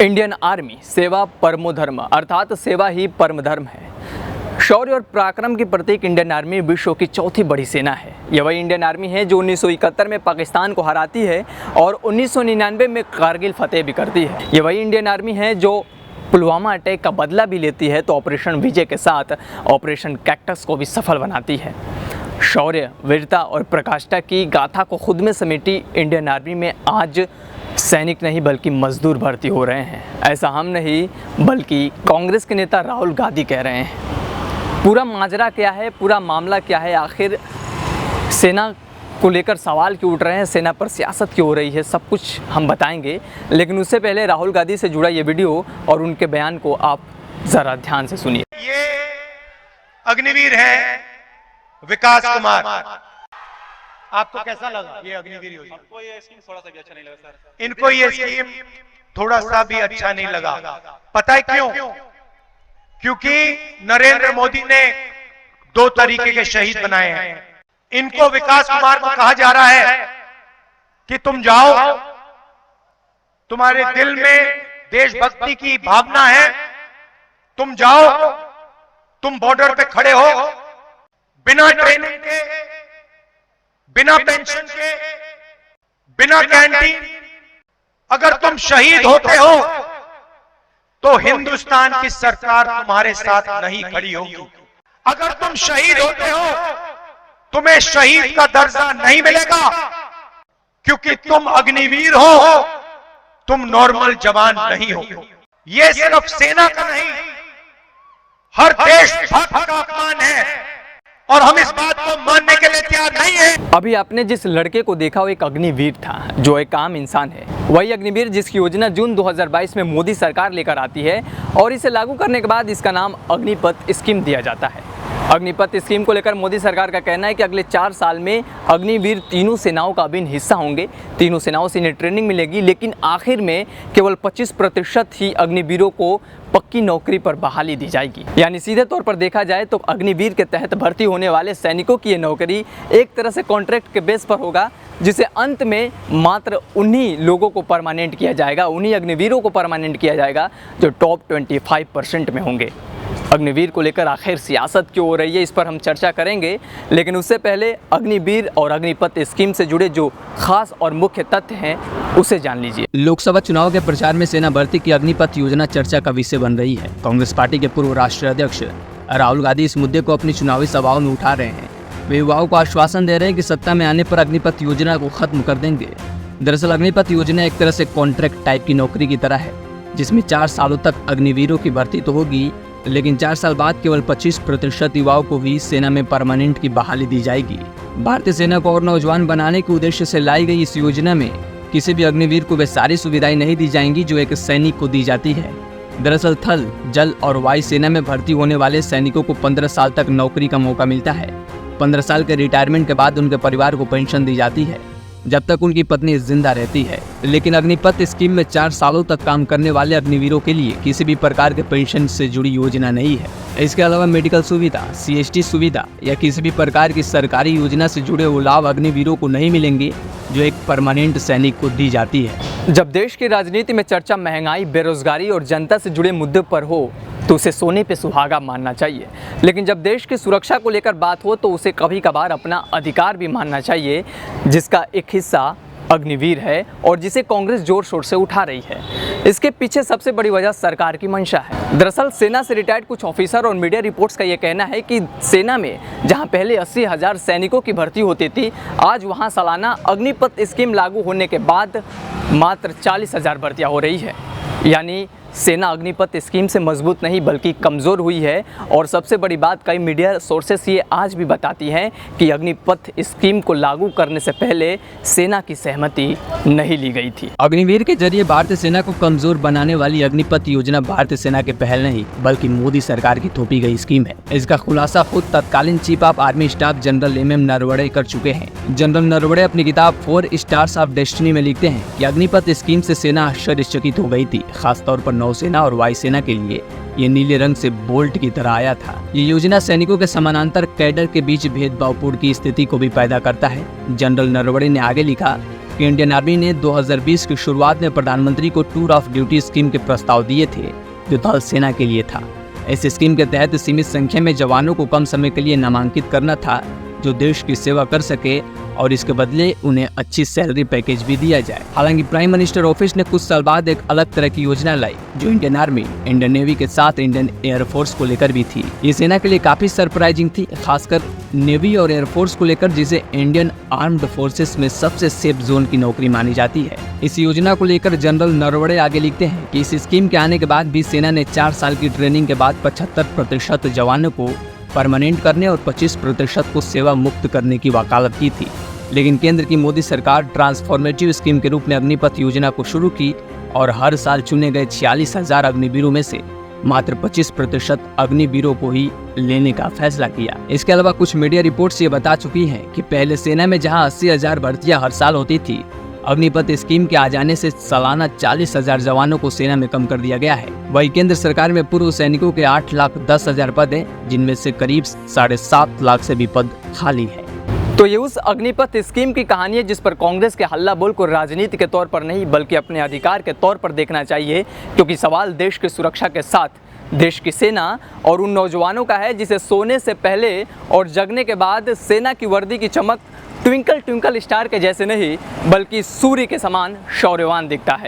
Indian army सेवा परमो धर्म अर्थात सेवा ही परम धर्म है। शौर्य और पराक्रम की प्रतीक इंडियन आर्मी विश्व की चौथी बड़ी सेना है। यह वही इंडियन आर्मी है जो 1971 में पाकिस्तान को हराती है और 1999 में कारगिल फतेह भी करती है। यह वही इंडियन आर्मी है जो पुलवामा अटैक का बदला भी लेती है तो ऑपरेशन विजय के साथ ऑपरेशन कैक्टस को भी सफल बनाती है। शौर्य, वीरता और प्रकाष्ठा की गाथा को खुद में समेटी इंडियन आर्मी में आज सैनिक नहीं बल्कि मजदूर भर्ती हो रहे हैं। ऐसा हम नहीं बल्कि कांग्रेस के नेता राहुल गांधी कह रहे हैं। पूरा माजरा क्या है, पूरा मामला क्या है, आखिर सेना को लेकर सवाल क्यों उठ रहे हैं, सेना पर सियासत क्यों हो रही है, सब कुछ हम बताएंगे। लेकिन उससे पहले राहुल गांधी से जुड़ा ये वीडियो और उनके बयान को आप ज़रा ध्यान से सुनिए। ये अग्निवीर है विकास कुमार, आपको कैसा लगा ये अग्निवीर योजना? हमको ये स्कीम थोड़ा सा भी अच्छा नहीं लगा सर। इनको ये स्कीम थोड़ा सा भी अच्छा नहीं लगा। पता है क्यों? क्योंकि नरेंद्र मोदी ने 2 तरीके के शहीद बनाए हैं। इनको विकास कुमार को कहा जा रहा है कि तुम जाओ, तुम्हारे दिल में देशभक्ति की भावना है, तुम जाओ, तुम बॉर्डर पे खड़े हो, बिना ट्रेनिंग के, बिना पेंशन के, बिना कैंटीन, अगर तुम शहीद होते हो तो हिंदुस्तान की सरकार तुम्हारे साथ नहीं खड़ी होगी। अगर तुम शहीद होते हो तुम्हें शहीद का दर्जा नहीं मिलेगा, क्योंकि तुम अग्निवीर हो, तुम नॉर्मल जवान नहीं हो। यह सिर्फ सेना का नहीं, हर देशभक्त का अपमान है और हम इस बात को मानने के लिए तैयार नहीं है। अभी आपने जिस लड़के को देखा वो एक अग्निवीर था, जो एक आम इंसान है। वही अग्निवीर जिसकी योजना जून 2022 में मोदी सरकार लेकर आती है और इसे लागू करने के बाद इसका नाम अग्निपथ स्कीम दिया जाता है। अग्निपथ स्कीम को लेकर मोदी सरकार का कहना है कि अगले 4 साल में अग्निवीर तीनों सेनाओं का अभिन्न हिस्सा होंगे। तीनों सेनाओं से इन्हें ट्रेनिंग मिलेगी, लेकिन आखिर में केवल 25% ही अग्निवीरों को पक्की नौकरी पर बहाली दी जाएगी। यानी सीधे तौर पर देखा जाए तो अग्निवीर के तहत भर्ती होने वाले सैनिकों की ये नौकरी एक तरह से कॉन्ट्रैक्ट के बेस पर होगा, जिसे अंत में मात्र उन्हीं लोगों को परमानेंट किया जाएगा, उन्हीं अग्निवीरों को परमानेंट किया जाएगा जो टॉप 25% में होंगे। अग्निवीर को लेकर आखिर सियासत क्यों हो रही है, इस पर हम चर्चा करेंगे। लेकिन उससे पहले अग्निवीर और अग्निपथ स्कीम से जुड़े जो खास और मुख्य तथ्य हैं उसे जान लीजिए। लोकसभा चुनाव के प्रचार में सेना भर्ती की अग्निपथ योजना चर्चा का विषय बन रही है। कांग्रेस पार्टी के पूर्व राष्ट्रीय अध्यक्ष राहुल गांधी इस मुद्दे को अपनी चुनावी सभाओं में उठा रहे हैं। वे युवाओं को आश्वासन दे रहे हैं कि सत्ता में आने पर अग्निपथ योजना को खत्म कर देंगे। दरअसल अग्निपथ योजना एक तरह से कॉन्ट्रैक्ट टाइप की नौकरी की तरह है, जिसमें 4 सालों तक अग्निवीरों की भर्ती तो होगी, लेकिन 4 साल बाद केवल 25% युवाओं को भी सेना में परमानेंट की बहाली दी जाएगी। भारतीय सेना को और नौजवान बनाने के उद्देश्य से लाई गई इस योजना में किसी भी अग्निवीर को वे सारी सुविधाएं नहीं दी जाएंगी जो एक सैनिक को दी जाती है। दरअसल थल, जल और वायु सेना में भर्ती होने वाले सैनिकों को 15 साल तक नौकरी का मौका मिलता है। 15 साल के रिटायरमेंट के बाद उनके परिवार को पेंशन दी जाती है जब तक उनकी पत्नी जिंदा रहती है। लेकिन अग्निपथ स्कीम में 4 सालों तक काम करने वाले अग्निवीरों के लिए किसी भी प्रकार के पेंशन से जुड़ी योजना नहीं है। इसके अलावा मेडिकल सुविधा, CST सुविधा या किसी भी प्रकार की सरकारी योजना से जुड़े वो लाभ अग्निवीरों को नहीं मिलेंगे जो एक परमानेंट सैनिक को दी जाती है। जब देश की राजनीति में चर्चा महंगाई, बेरोजगारी और जनता से जुड़े मुद्दे पर हो तो उसे सोने पे सुहागा मानना चाहिए, लेकिन जब देश की सुरक्षा को लेकर बात हो तो उसे कभी कभार अपना अधिकार भी मानना चाहिए, जिसका एक हिस्सा अग्निवीर है और जिसे कांग्रेस जोर शोर से उठा रही है। इसके पीछे सबसे बड़ी वजह सरकार की मंशा है। दरअसल सेना से रिटायर्ड कुछ ऑफिसर और मीडिया रिपोर्ट्स का यह कहना है कि सेना में जहां पहले 80,000 सैनिकों की भर्ती होती थी, आज वहां सालाना अग्निपथ स्कीम लागू होने के बाद मात्र 40,000 भर्तियां हो रही है। यानी सेना अग्निपथ स्कीम से मजबूत नहीं बल्कि कमज़ोर हुई है। और सबसे बड़ी बात, कई मीडिया सोर्सेस ये आज भी बताती हैं कि अग्निपथ स्कीम को लागू करने से पहले सेना की सहमति नहीं ली गई थी। अग्निवीर के जरिए भारतीय सेना को कमजोर बनाने वाली अग्निपथ योजना भारतीय सेना के पहल नहीं बल्कि मोदी सरकार की थोपी गई स्कीम है। इसका खुलासा खुद तत्कालीन chief of army staff general MM Naravane कर चुके हैं। जनरल नरवणे अपनी किताब 4 स्टार्स ऑफ डेस्टिनी में लिखते हैं कि अग्निपथ स्कीम से सेना आश्चर्यचकित हो गई थी। खासतौर पर नौसेना और वायुसेना के लिए ये नीले रंग से बोल्ट की तरह आया था। ये योजना सैनिकों के समानांतर कैडर के बीच भेदभावपूर्ण की स्थिति को भी पैदा करता है। जनरल नरवणे ने आगे लिखा कि इंडियन आर्मी ने 2020 की शुरुआत में प्रधानमंत्री को टूर ऑफ ड्यूटी स्कीम के प्रस्ताव दिए थे, जो थल सेना के लिए था। इस स्कीम के तहत सीमित संख्या में जवानों को कम समय के लिए नामांकित करना था, जो देश की सेवा कर सके और इसके बदले उन्हें अच्छी सैलरी पैकेज भी दिया जाए। हालांकि प्राइम मिनिस्टर ऑफिस ने कुछ साल बाद एक अलग तरह की योजना लाई, जो इंडियन आर्मी, इंडियन नेवी के साथ इंडियन एयरफोर्स को लेकर भी थी। ये सेना के लिए काफी सरप्राइजिंग थी, खासकर नेवी और एयरफोर्स को लेकर, जिसे इंडियन आर्म्ड फोर्सेस में सबसे सेफ जोन की नौकरी मानी जाती है। इस योजना को लेकर जनरल नरवणे आगे लिखते हैं कि इस स्कीम के आने के बाद भी सेना ने 4 साल की ट्रेनिंग के बाद 75% जवानों को परमानेंट करने और 25% को सेवा मुक्त करने की वकालत की थी। लेकिन केंद्र की मोदी सरकार ट्रांसफॉर्मेटिव स्कीम के रूप में अग्निपथ योजना को शुरू की और हर साल चुने गए 46,000 अग्निवीरों में से मात्र 25% अग्निवीरों को ही लेने का फैसला किया। इसके अलावा कुछ मीडिया रिपोर्ट्स ये बता चुकी हैं कि पहले सेना में जहां 80,000 भर्तियां हर साल होती थी, अग्निपथ स्कीम के आ जाने से सालाना 40,000 जवानों को सेना में कम कर दिया गया है। वही केंद्र सरकार में पूर्व सैनिकों के 8,10,000 पद हैं, जिनमें से करीब 7.5 लाख से भी पद खाली है। तो ये उस अग्निपथ स्कीम की कहानी है जिस पर कांग्रेस के हल्ला बोल को राजनीति के तौर पर नहीं बल्कि अपने अधिकार के तौर पर देखना चाहिए, क्योंकि सवाल देश की सुरक्षा के साथ देश की सेना और उन नौजवानों का है जिसे सोने से पहले और जगने के बाद सेना की वर्दी की चमक ट्विंकल ट्विंकल स्टार के जैसे नहीं बल्कि सूर्य के समान शौर्यवान दिखता है।